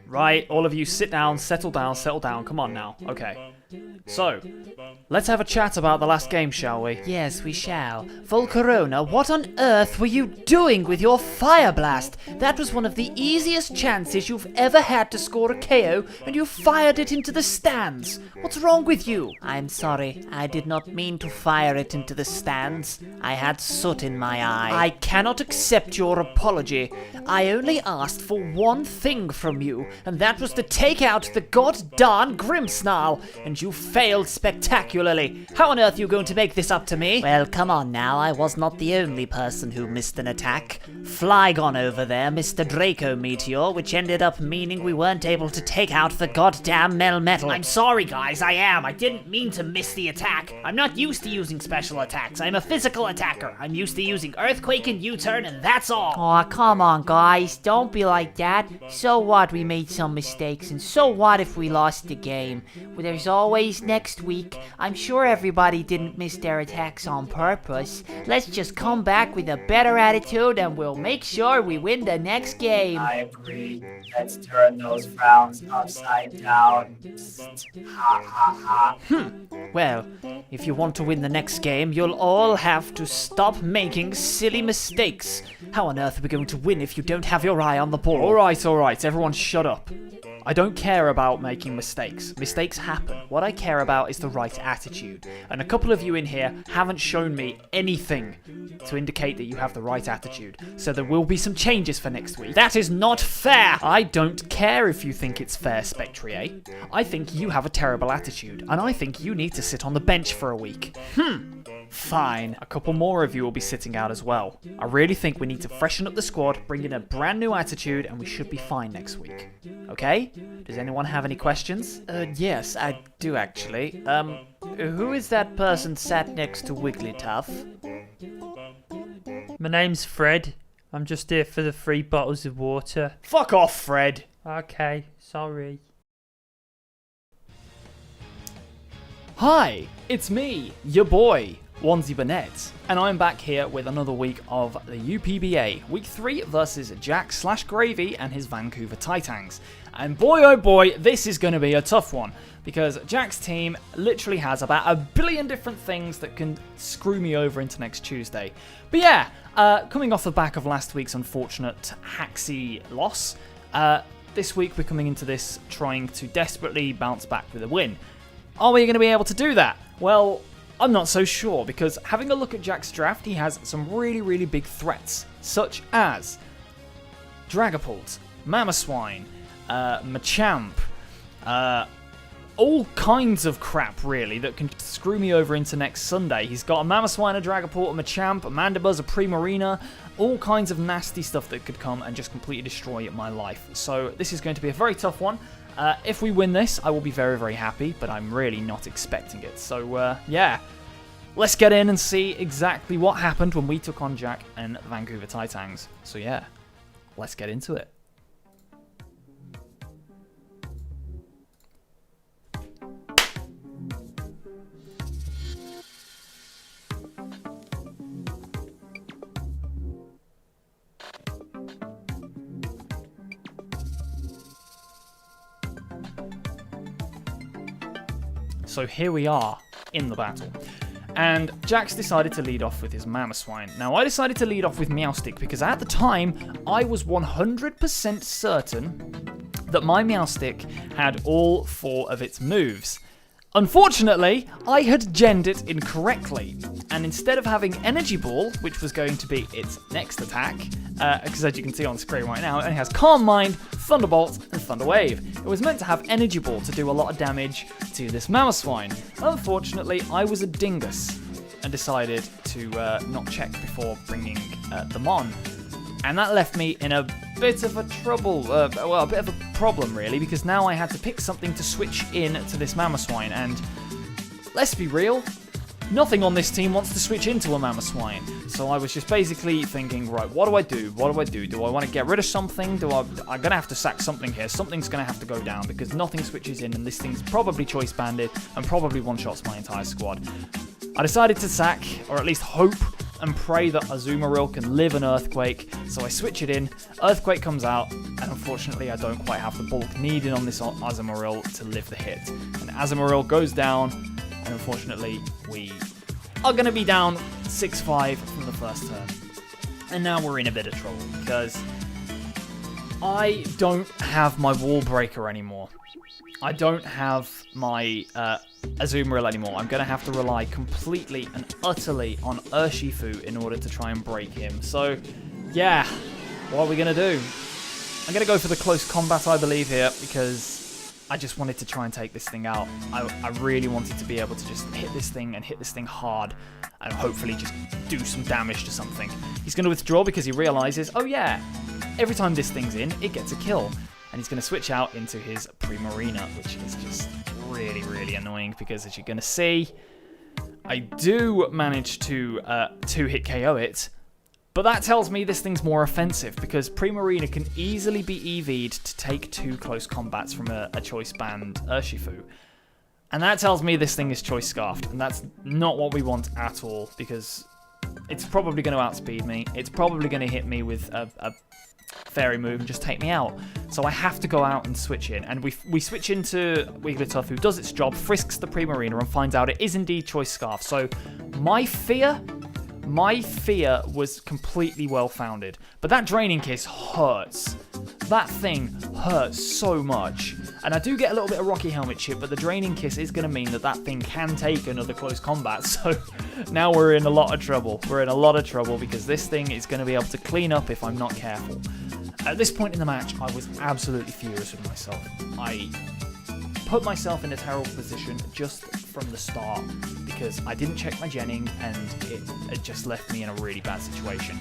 Right, all of you sit down, settle down, come on now. Okay. So, let's have a chat about the last game, shall we? Yes, we shall. Volcarona, what on earth were you doing with your Fire Blast? That was one of the easiest chances you've ever had to score a KO, and you fired it into the stands. What's wrong with you? I'm sorry, I did not mean to fire it into the stands. I had soot in my eye. I cannot accept your apology. I only asked for one thing from you, and that was to take out the goddarn Grimmsnarl, and you failed spectacularly. How on earth are you going to make this up to me? Well, come on now, I was not the only person who missed an attack. Flygon over there missed a Draco Meteor, which ended up meaning we weren't able to take out the goddamn Melmetal. I'm sorry, guys, I didn't mean to miss the attack. I'm not used to using special attacks. I'm a physical attacker. I'm used to using Earthquake and U-Turn, and that's all. Aw, come on, guys, don't be like that. So what, we made some mistakes, and so what if we lost the game? Well, there's always next week. I'm sure everybody didn't miss their attacks on purpose. Let's just come back with a better attitude and we'll make sure we win the next game. I agree. Let's turn those frowns upside down. Ha ha ha. Well, if you want to win the next game, you'll all have to stop making silly mistakes. How on earth are we going to win if you don't have your eye on the ball? Alright, everyone shut up. I don't care about making mistakes. Mistakes happen. What I care about is the right attitude. And a couple of you in here haven't shown me anything to indicate that you have the right attitude. So there will be some changes for next week. That is not fair! I don't care if you think it's fair, Spectrier. I think you have a terrible attitude, and I think you need to sit on the bench for a week. Fine. A couple more of you will be sitting out as well. I really think we need to freshen up the squad, bring in a brand new attitude, and we should be fine next week. Okay? Does anyone have any questions? Yes, I do actually. Who is that person sat next to Wigglytuff? My name's Fred. I'm just here for the 3 bottles of water. Fuck off, Fred! Okay, sorry. Hi, it's me, your boy, Onesie Burnett, and I'm back here with another week of the UPBA, Week 3 versus Jack/Greyvee and his Vancouver Titangs. And boy oh boy, this is going to be a tough one, because Jack's team literally has about a billion different things that can screw me over into next Tuesday. But yeah, coming off the back of last week's unfortunate Haxie loss, this week we're coming into this trying to desperately bounce back with a win. Are we going to be able to do that? Well, I'm not so sure, because having a look at Jack's draft, he has some really big threats, such as Dragapult, Mamoswine, Machamp, all kinds of crap, really, that can screw me over into next Sunday. He's got a Mamoswine, a Dragapult, a Machamp, a MANDIBUZZ, a Primarina, all kinds of nasty stuff that could come and just completely destroy my life. So this is going to be a very tough one. If we win this, I will be very happy, but I'm really not expecting it. So, yeah. Let's get in and see exactly what happened when we took on Jack and Vancouver Titangs. So, yeah. Let's get into it. So here we are in the battle. And Jax decided to lead off with his Mamoswine. Now, I decided to lead off with Meowstic because at the time, I was 100% certain that my Meowstic had all 4 of its moves. Unfortunately, I had genned it incorrectly, and instead of having Energy Ball, which was going to be its next attack, because as you can see on screen right now, it only has Calm Mind, Thunderbolt, and Thunder Wave. It was meant to have Energy Ball to do a lot of damage to this Mamoswine. Unfortunately, I was a dingus and decided to not check before bringing them on. And that left me in a bit of a trouble, well, a bit of a problem really, because now I had to pick something to switch in to this Mamoswine, and let's be real, nothing on this team wants to switch into a Mamoswine. So I was just basically thinking, right, what do I do? What do I do? Do I want to get rid of something? I'm going to have to sack something here. Something's going to have to go down because nothing switches in, and this thing's probably choice banded and probably one-shots my entire squad. I decided to sack, or at least hope, and pray that Azumarill can live an Earthquake. So I switch it in, Earthquake comes out, and unfortunately I don't quite have the bulk needed on this Azumarill to live the hit. And Azumarill goes down, and unfortunately we are going to be down 6-5 from the first turn. And now we're in a bit of trouble, because I don't have my Wall Breaker anymore. I don't have my Azumarill anymore. I'm going to have to rely completely and utterly on Urshifu in order to try and break him. So, yeah, what are we going to do? I'm going to go for the close combat, I believe, here, because I just wanted to try and take this thing out. I really wanted to be able to just hit this thing and hit this thing hard and hopefully just do some damage to something. He's going to withdraw because he realizes, oh yeah, every time this thing's in, it gets a kill. And he's going to switch out into his Primarina, which is just really, really annoying because, as you're going to see, I do manage to two-hit KO it, but that tells me this thing's more offensive because Primarina can easily be EV'd to take 2 close combats from a Choice Band Urshifu. And that tells me this thing is Choice Scarfed, and that's not what we want at all because it's probably going to outspeed me. It's probably going to hit me with a fairy move and just take me out. So I have to go out and switch in. And we switch into Wigglytuff, who does its job, frisks the Primarina and finds out it is indeed Choice Scarf. So my fear was completely well-founded. But that Draining Kiss hurts. That thing hurts so much. And I do get a little bit of Rocky Helmet chip, but the Draining Kiss is going to mean that thing can take another close combat. So now we're in a lot of trouble. We're in a lot of trouble because this thing is going to be able to clean up if I'm not careful. At this point in the match, I was absolutely furious with myself. I put myself in a terrible position just from the start because I didn't check my genning and it just left me in a really bad situation.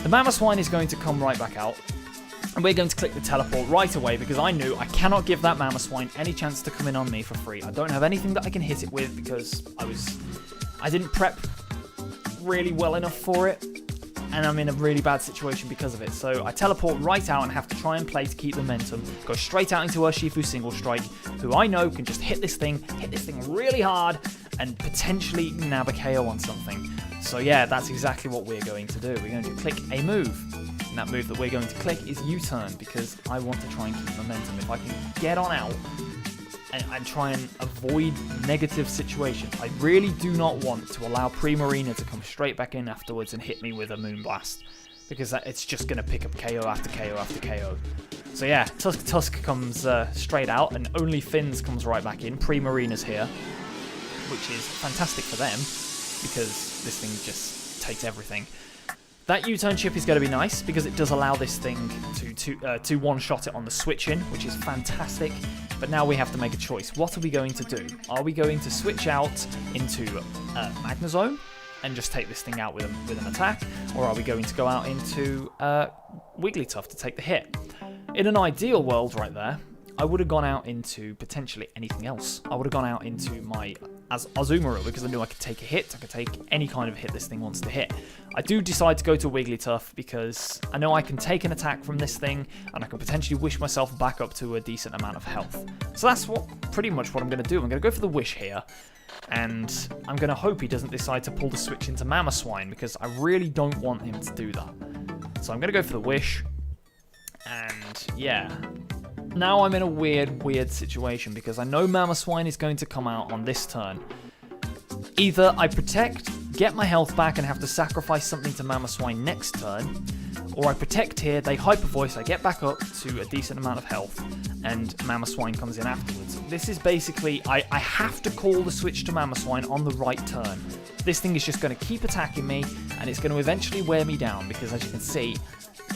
The Mamoswine is going to come right back out. And we're going to click the teleport right away because I knew I cannot give that Mamoswine any chance to come in on me for free. I don't have anything that I can hit it with because I didn't prep really well enough for it. And I'm in a really bad situation because of it. So I teleport right out and have to try and play to keep momentum. Go straight out into Urshifu Single Strike, who I know can just hit this thing really hard, and potentially nab a KO on something. So yeah, that's exactly what we're going to do. We're going to click a move. And that move that we're going to click is U-turn, because I want to try and keep momentum. If I can get on out and try and avoid negative situations. I really do not want to allow Primarina to come straight back in afterwards and hit me with a Moonblast, because it's just going to pick up KO after KO after KO. So yeah, Tusk comes straight out, and only Finns comes right back in. Primarina's here, which is fantastic for them, because this thing just takes everything. That U-turn chip is going to be nice, because it does allow this thing to one-shot it on the switch-in, which is fantastic. But now we have to make a choice. What are we going to do? Are we going to switch out into Magnezone and just take this thing out with an attack? Or are we going to go out into Wigglytuff to take the hit? In an ideal world right there, I would have gone out into potentially anything else. I would have gone out into my Azumarill, because I knew I could take a hit. I could take any kind of hit this thing wants to hit. I do decide to go to Wigglytuff because I know I can take an attack from this thing, and I can potentially wish myself back up to a decent amount of health. So that's pretty much what I'm going to do. I'm going to go for the wish here, and I'm going to hope he doesn't decide to pull the switch into Mamoswine, because I really don't want him to do that. So I'm going to go for the wish, and yeah. Now I'm in a weird situation, because I know Mamoswine is going to come out on this turn. Either I protect, get my health back, and have to sacrifice something to Mamoswine next turn, or I protect here, they Hyper Voice, I get back up to a decent amount of health, and Mamoswine comes in afterwards. This is basically, I have to call the switch to Mamoswine on the right turn. This thing is just going to keep attacking me, and it's going to eventually wear me down, because as you can see,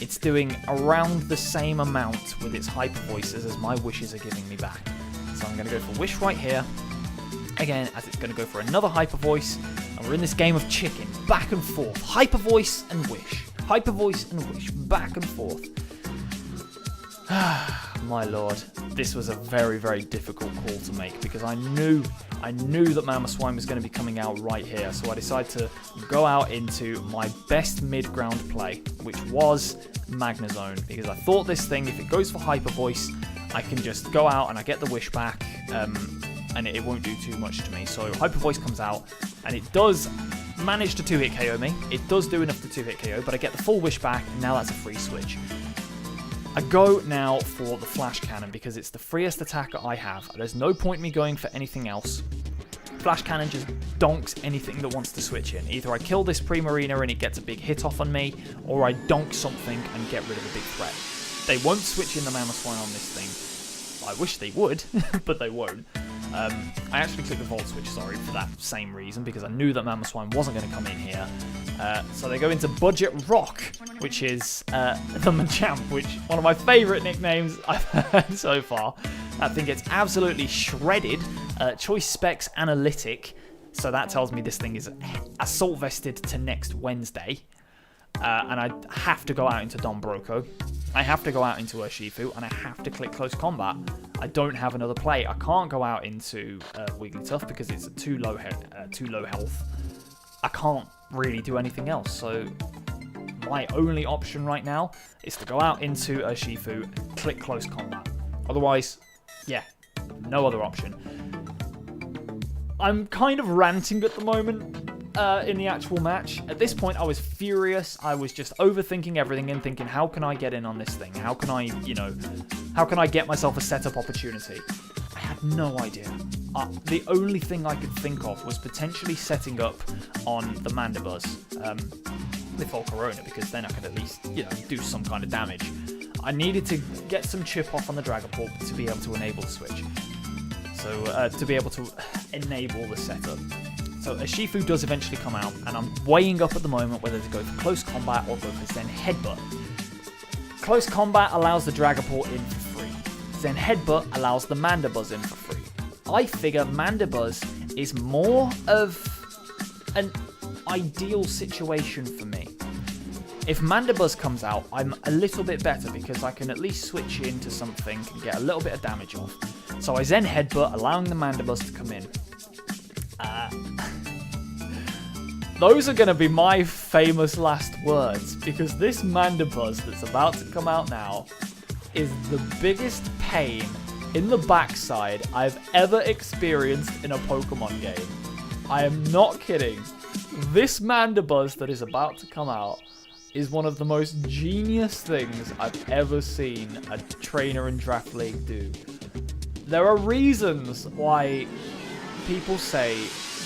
it's doing around the same amount with its Hyper Voices as my wishes are giving me back. So I'm going to go for Wish right here. Again, as it's going to go for another Hyper Voice. And we're in this game of chicken. Back and forth. Hyper Voice and Wish. Hyper Voice and Wish. Back and forth. My lord. This was a very, very difficult call to make, because I knew that Mamoswine was going to be coming out right here. So I decided to go out into my best mid-ground play, which was Magnezone, because I thought this thing, if it goes for Hyper Voice, I can just go out and I get the wish back, and it won't do too much to me. So Hyper Voice comes out, and it does managed to 2-hit KO me. It does do enough to 2-hit KO, but I get the full wish back, and now that's a free switch. I go now for the flash cannon because it's the freest attacker I have. There's no point me going for anything else. Flash cannon just donks anything that wants to switch in. Either I kill this pre-marina and it gets a big hit off on me, or I donk something and get rid of a big threat. They won't switch in the Mamoswine on this thing. I wish they would, but they won't. I actually clicked the Volt Switch, sorry, for that same reason, because I knew that Mamoswine wasn't going to come in here. So they go into Budget Rock, which is the Machamp, which one of my favourite nicknames I've heard so far. I think it's absolutely shredded. Choice Specs Analytic, so that tells me this thing is Assault Vested to next Wednesday. And I have to go out into Don Broco. I have to go out into Urshifu, and I have to click Close Combat. I don't have another play. I can't go out into Wigglytuff because it's too low health. I can't really do anything else, so my only option right now is to go out into Urshifu and click Close Combat. Otherwise, yeah, no other option. I'm kind of ranting at the moment in the actual match. At this point, I was furious. I was just overthinking everything and thinking, how can I get in on this thing? How can I, how can I get myself a setup opportunity? I had no idea. The only thing I could think of was potentially setting up on the MANDIBUZZ with Volcarona, because then I could at least, do some kind of damage. I needed to get some chip off on the Dragapult to be able to enable the switch. So, to be able to enable the setup. So Urshifu does eventually come out, and I'm weighing up at the moment whether to go for Close Combat or go for Zen Headbutt. Close Combat allows the Dragapult in for free. Zen Headbutt allows the MANDIBUZZ in for free. I figure MANDIBUZZ is more of an ideal situation for me. If MANDIBUZZ comes out, I'm a little bit better because I can at least switch into something and get a little bit of damage off. So I Zen Headbutt, allowing the MANDIBUZZ to come in. Those are going to be my famous last words, because this MANDIBUZZ that's about to come out now is the biggest pain in the backside I've ever experienced in a Pokemon game. I am not kidding. This MANDIBUZZ that is about to come out is one of the most genius things I've ever seen a trainer in Draft League do. There are reasons why people say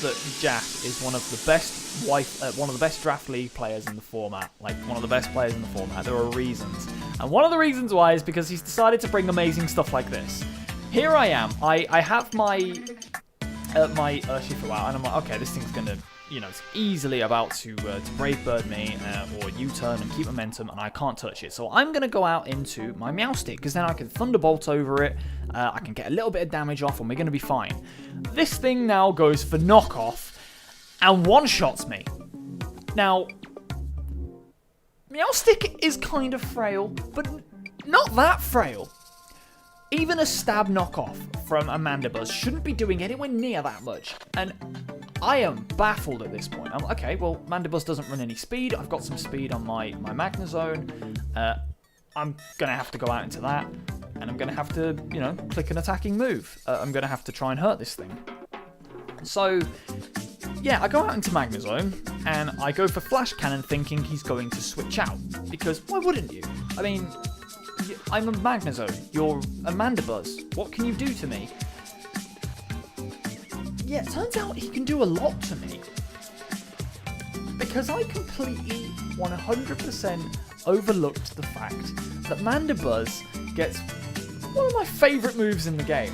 that Jack is one of the best Draft League players in the format, like one of the best players in the format. There are reasons, and one of the reasons why is because he's decided to bring amazing stuff like this. Here I am. I have my Urshifu out, and I'm like, okay, this thing's gonna, it's easily about to Brave Bird me or U-turn and keep momentum, and I can't touch it. So I'm gonna go out into my Meowstic, because then I can Thunderbolt over it. I can get a little bit of damage off, and we're gonna be fine. This thing now goes for knockoff and one-shots me. Now, Meowstic is kind of frail, but not that frail. Even a stab knockoff from a MANDIBUZZ shouldn't be doing anywhere near that much. And I am baffled at this point. I'm okay, well, MANDIBUZZ doesn't run any speed. I've got some speed on my Magnezone. I'm going to have to go out into that. And I'm going to have to, click an attacking move. I'm going to have to try and hurt this thing. So, yeah, I go out into Magnezone, and I go for Flash Cannon thinking he's going to switch out. Because why wouldn't you? I mean, I'm a Magnezone. You're a MANDIBUZZ. What can you do to me? Yeah, it turns out he can do a lot to me. Because I completely, 100% overlooked the fact that MANDIBUZZ gets one of my favourite moves in the game.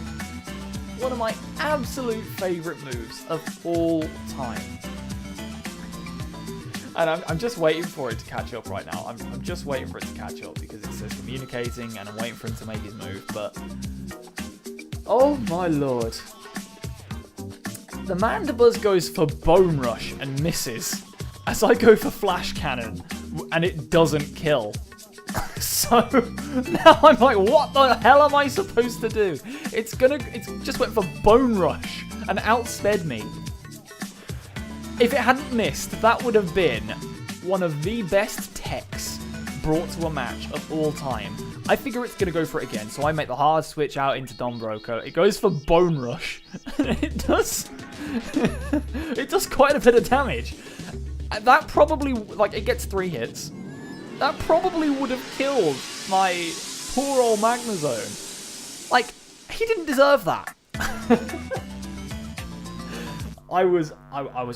One of my absolute favourite moves of all time. And I'm just waiting for it to catch up right now. I'm just waiting for it to catch up because it says communicating, and I'm waiting for him to make his move, but... oh my lord. The MANDIBUZZ goes for Bone Rush and misses, as I go for Flash Cannon, and it doesn't kill. So, now I'm like, what the hell am I supposed to do? It just went for Bone Rush and outsped me. If it hadn't missed, that would have been one of the best techs brought to a match of all time. I figure it's going to go for it again, so I make the hard switch out into Don Broco. It goes for Bone Rush, and it does quite a bit of damage. That probably, like, it gets 3 hits. That probably would have killed my poor old Magnezone. Like, he didn't deserve that. I was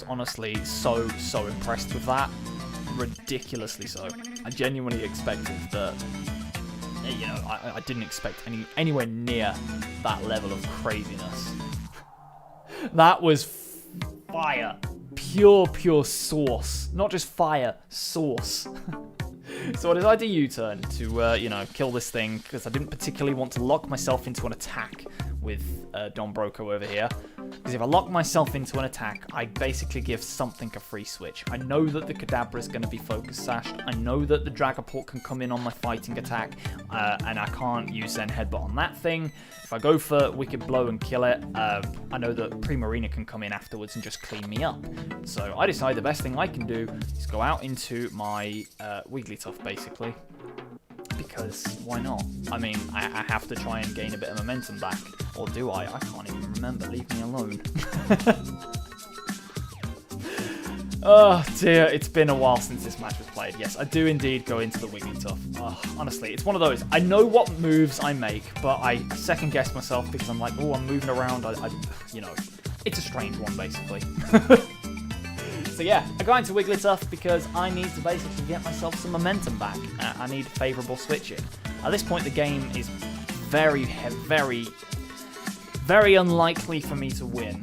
honestly so impressed with that. Ridiculously so. I genuinely expected that, you know, I didn't expect anywhere near that level of craziness. That was fire. Pure sauce. Not just fire, sauce. So I decided to U-turn to, you know, kill this thing, because I didn't particularly want to lock myself into an attack with Don Broco over here. Because if I lock myself into an attack, I basically give something a free switch. I know that the Kadabra is going to be focus sashed. I know that the Dragapult can come in on my fighting attack, and I can't use Zen Headbutt on that thing. If I go for Wicked Blow and kill it, I know that Primarina can come in afterwards and just clean me up. So I decide the best thing I can do is go out into my Wigglytuff, basically. Because why not? I mean, I have to try and gain a bit of momentum back. Or do I? I can't even remember. Leave me alone. Oh dear, it's been a while since this match was played. Yes, I do indeed go into the Wigglytuff. Honestly, it's one of those. I know what moves I make, but I second guess myself because I'm like, oh, I'm moving around. You know, it's a strange one, basically. So yeah, I go into Wigglytuff because I need to basically get myself some momentum back. I need favourable switching. At this point, the game is very unlikely for me to win.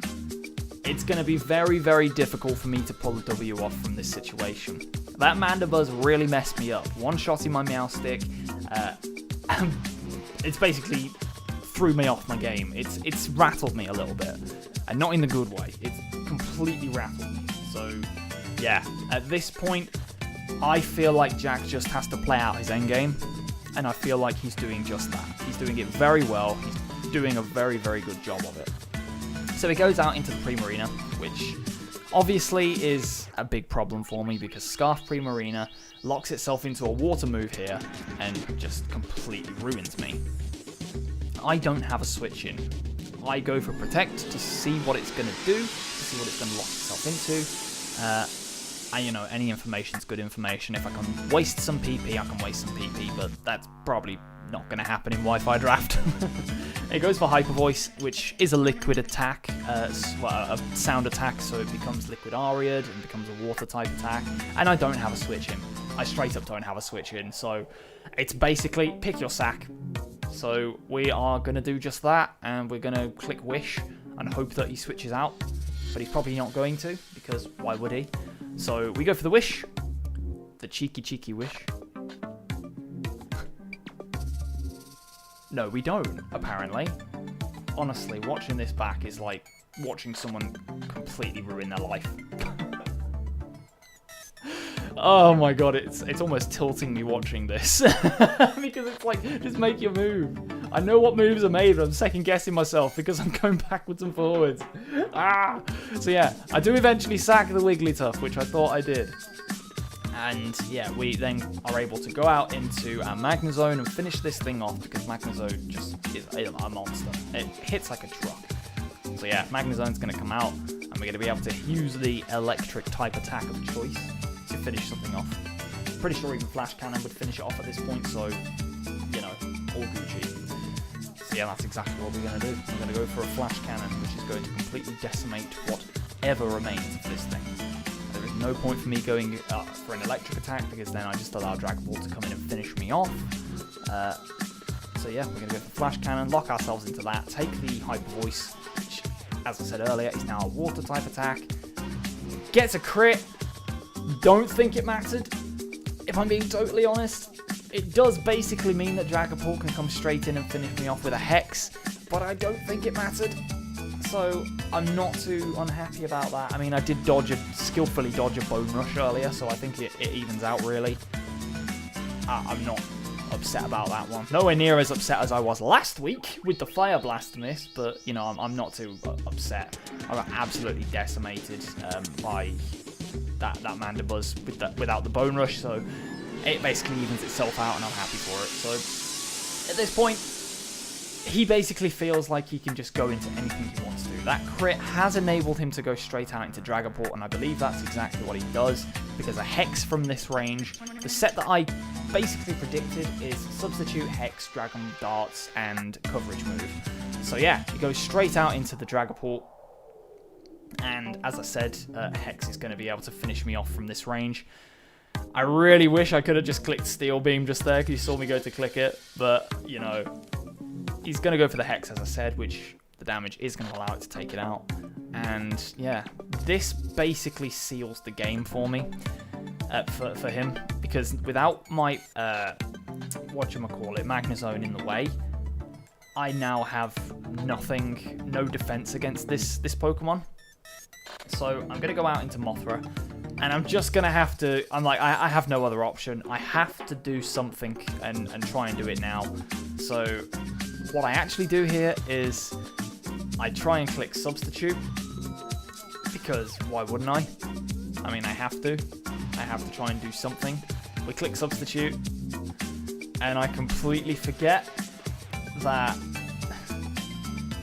It's going to be very difficult for me to pull a W off from this situation. That MANDIBUZZ really messed me up. One shot in my Meowstic. It's basically threw me off my game. It's rattled me a little bit. And not in the good way. It's completely rattled me. So, yeah, at this point, I feel like Jack just has to play out his endgame, and I feel like he's doing just that. He's doing it very well. He's doing a very good job of it. So he goes out into the Primarina, which obviously is a big problem for me because Scarf Primarina locks itself into a water move here and just completely ruins me. I don't have a switch in. I go for Protect to see what it's going to do, to see what it's going to lock itself into. And, you know, any information's good information. If I can waste some PP, I can waste some PP, but that's probably not going to happen in Wi-Fi Draft. It goes for Hyper Voice, which is a liquid attack, a sound attack, so it becomes Liquid Ariad and becomes a water type attack. And I don't have a switch in. I straight up don't have a switch in, so it's basically pick your sack. So we are going to do just that, and we're going to click Wish and hope that he switches out. But he's probably not going to, because why would he? So we go for the Wish. The cheeky Wish. No, we don't, apparently. Honestly, watching this back is like watching someone completely ruin their life. Oh my god, it's almost tilting me watching this. Because it's like, just make your move. I know what moves are made, but I'm second guessing myself because I'm going backwards and forwards. So yeah, I do eventually sack the Wigglytuff, which I thought I did. And yeah, we then are able to go out into our Magnezone and finish this thing off because Magnezone just is a monster. It hits like a truck. So yeah, Magnezone's going to come out and we're going to be able to use the electric type attack of choice to finish something off. Pretty sure even Flash Cannon would finish it off at this point, so, you know, all Gucci. So yeah, that's exactly what we're going to do. We're going to go for a Flash Cannon, which is going to completely decimate whatever remains of this thing. There is no point for me going for an electric attack because then I just allow Dragon Ball to come in and finish me off. So yeah, we're going to go for Flash Cannon, lock ourselves into that, take the Hyper Voice, which, as I said earlier, is now a water type attack. Gets a crit. Don't think it mattered, if I'm being totally honest. It does basically mean that Dragapult can come straight in and finish me off with a Hex, but I don't think it mattered. So I'm not too unhappy about that. I mean, I did skillfully dodge a Bone Rush earlier, so I think it evens out, really. I'm not upset about that one. Nowhere near as upset as I was last week with the Fire Blast miss, but, you know, I'm not too upset. I got absolutely decimated by that MANDIBUZZ without the Bone Rush, so it basically evens itself out, and I'm happy for it. So at this point, he basically feels like he can just go into anything he wants to. That crit has enabled him to go straight out into Dragapult, and I believe that's exactly what he does. because a Hex from this range, the set that I basically predicted is Substitute, Hex, Dragon Darts, and Coverage move. So yeah, he goes straight out into the Dragapult, and as I said, Hex is going to be able to finish me off from this range. I really wish I could have just clicked Steel Beam just there, because you saw me go to click it, but, you know, he's going to go for the Hex, as I said, which the damage is going to allow it to take it out. And, yeah, this basically seals the game for me, for him, because without my, whatchamacallit, Magnezone in the way, I now have nothing, no defense against this Pokemon. So I'm going to go out into Mothra, and I'm just going to have to, I have no other option. I have to do something and try and do it now. So what I actually do here is I try and click Substitute, because why wouldn't I? I mean, I have to. I have to try and do something. We click Substitute, and I completely forget that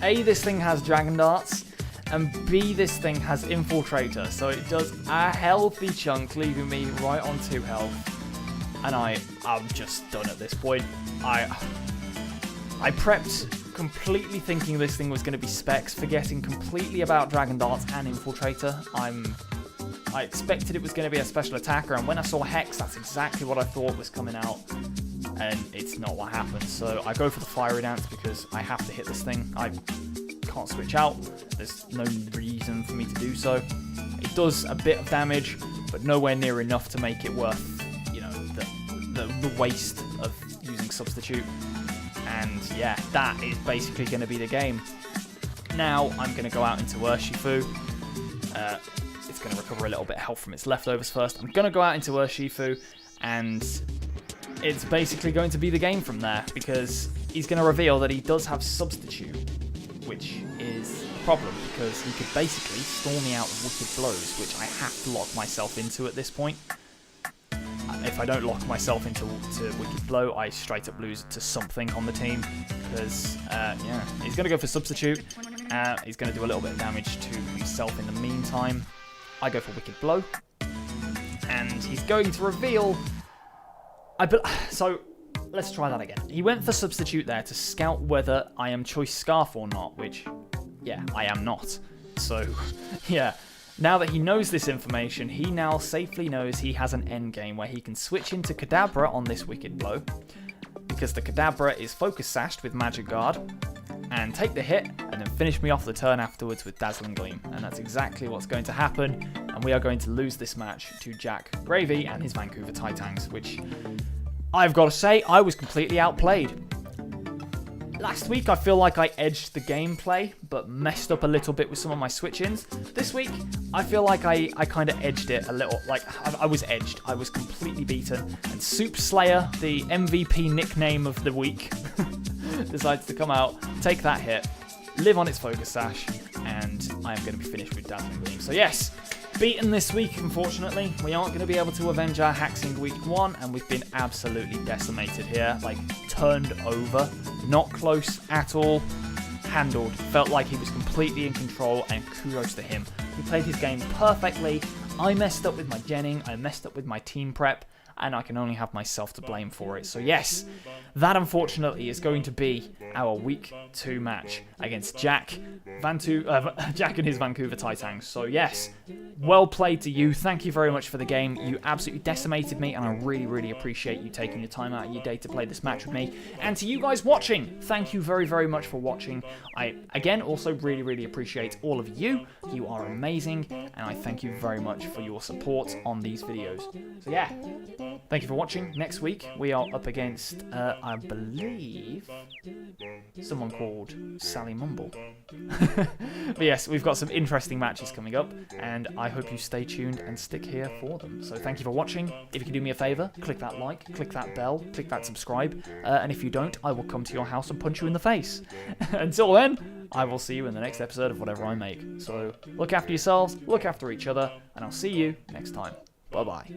A, this thing has Dragon Darts, and B, this thing has Infiltrator, so it does a healthy chunk, leaving me right on 2 health. And I'm just done at this point. I prepped completely thinking this thing was going to be Specs, forgetting completely about Dragon Darts and Infiltrator. I expected it was going to be a special attacker, and when I saw Hex, that's exactly what I thought was coming out, and it's not what happened. So I go for the Fiery Dance because I have to hit this thing. I can't switch out. There's no reason for me to do so. It does a bit of damage, but nowhere near enough to make it worth, you know, the waste of using Substitute. And yeah, that is basically going to be the game. Now I'm going to go out into Urshifu. It's going to recover a little bit of health from its leftovers first. I'm going to go out into Urshifu, and it's basically going to be the game from there, because he's going to reveal that he does have Substitute, which is a problem, because he could basically stall me out with Wicked Blows, which I have to lock myself into at this point. If I don't lock myself into Wicked Blow, I straight up lose to something on the team, because, yeah, he's going to go for Substitute. He's going to do a little bit of damage to himself in the meantime. I go for Wicked Blow, and he's going to reveal... So, let's try that again. He went for Substitute there to scout whether I am Choice Scarf or not, which, yeah, I am not. So, yeah, now that he knows this information, he now safely knows he has an endgame where he can switch into Kadabra on this Wicked Blow, because the Kadabra is Focus Sashed with Magic Guard, and take the hit, and then finish me off the turn afterwards with Dazzling Gleam. And that's exactly what's going to happen, and we are going to lose this match to Jack Greyvee and his Vancouver Titangs, which, I've got to say, I was completely outplayed. Last week, I feel like I edged the gameplay, but messed up a little bit with some of my switch-ins. This week, I feel like I kind of edged it a little. Like, I was edged. I was completely beaten. And Soup Slayer, the MVP nickname of the week, decides to come out, take that hit, live on its Focus Sash, and I am going to be finished with Dazzling Gleam. So yes, beaten this week, unfortunately. We aren't going to be able to avenge our Haxing week 1, and we've been absolutely decimated here. Like, turned over. Not close at all. Handled. Felt like he was completely in control, and kudos to him. He played his game perfectly. I messed up with my genning. I messed up with my team prep, and I can only have myself to blame for it. So yes, that unfortunately is going to be our week 2 match against Jack and his Vancouver Titangs. So yes, well played to you. Thank you very much for the game. You absolutely decimated me, and I really, really appreciate you taking your time out of your day to play this match with me. And to you guys watching, thank you very, very much for watching. I, again, also really, really appreciate all of you. You are amazing, and I thank you very much for your support on these videos. So yeah, thank you for watching. Next week, we are up against, I believe, someone called Sally Mumble. But yes, we've got some interesting matches coming up, and I hope you stay tuned and stick here for them. So thank you for watching. If you could do me a favour, click that like, click that bell, click that subscribe, and if you don't, I will come to your house and punch you in the face. Until then, I will see you in the next episode of whatever I make. So look after yourselves, look after each other, and I'll see you next time. Bye-bye.